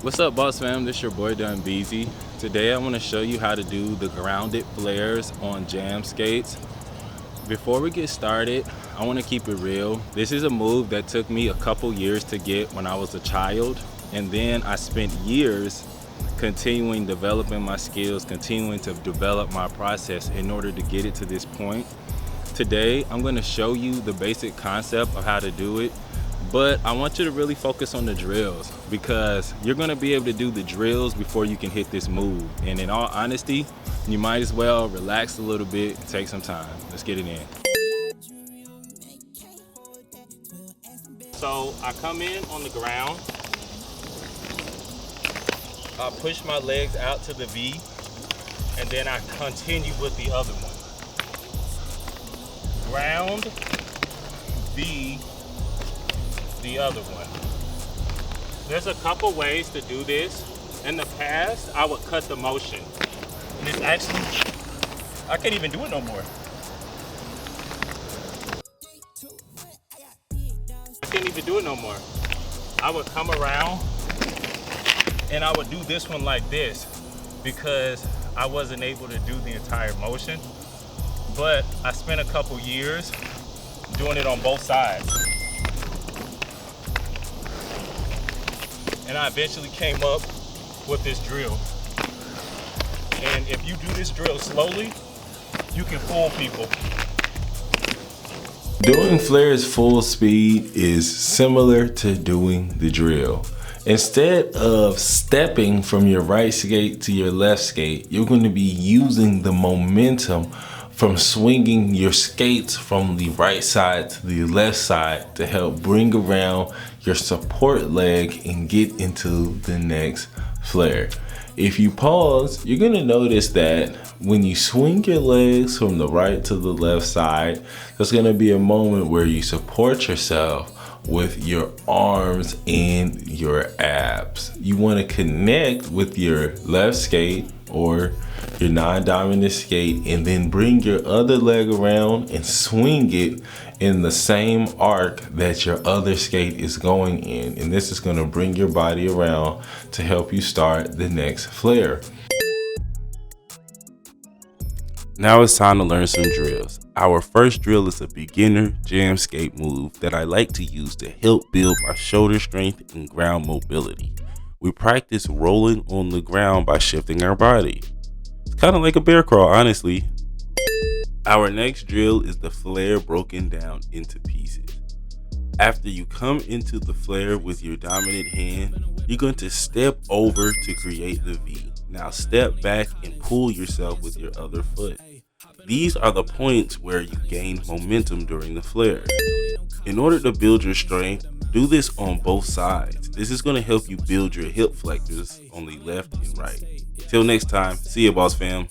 What's up, boss fam? This your boy Dun Beezy. Today I want to show you how to do the grounded flares on jam skates. Before we get started, I want to keep it real. This is a move that took me a couple years to get when I was a child, and then I spent years continuing developing my skills, continuing to develop my process in order to get it to this point. Today I'm going to show you the basic concept of how to do it, but I want you to really focus on the drills, because you're going to be able to do the drills before you can hit this move. And in all honesty, you might as well relax a little bit and take some time. Let's get it in. So I come in on the ground, I push my legs out to the V, and then I continue with the other one. Ground, V, the other one. There's a couple ways to do this. In the past, I would cut the motion. And it's actually, I can't even do it no more. I can't even do it no more. I would come around and I would do this one like this because I wasn't able to do the entire motion. But I spent a couple years doing it on both sides. And I eventually came up with this drill. And if you do this drill slowly, you can fool people. Doing flares full speed is similar to doing the drill. Instead of stepping from your right skate to your left skate, you're going to be using the momentum from swinging your skates from the right side to the left side to help bring around your support leg and get into the next flare. If you pause, you're gonna notice that when you swing your legs from the right to the left side, there's gonna be a moment where you support yourself with your arms and your abs. You wanna connect with your left skate or your non-dominant skate and then bring your other leg around and swing it in the same arc that your other skate is going in. And this is gonna bring your body around to help you start the next flare. Now it's time to learn some drills. Our first drill is a beginner jam skate move that I like to use to help build my shoulder strength and ground mobility. We practice rolling on the ground by shifting our body. It's kind of like a bear crawl, honestly. Our next drill is the flare broken down into pieces. After you come into the flare with your dominant hand, you're going to step over to create the V. Now step back and pull yourself with your other foot. These are the points where you gain momentum during the flare. In order to build your strength, do this on both sides. This is going to help you build your hip flexors on the left and right. Till next time, see ya, boss fam.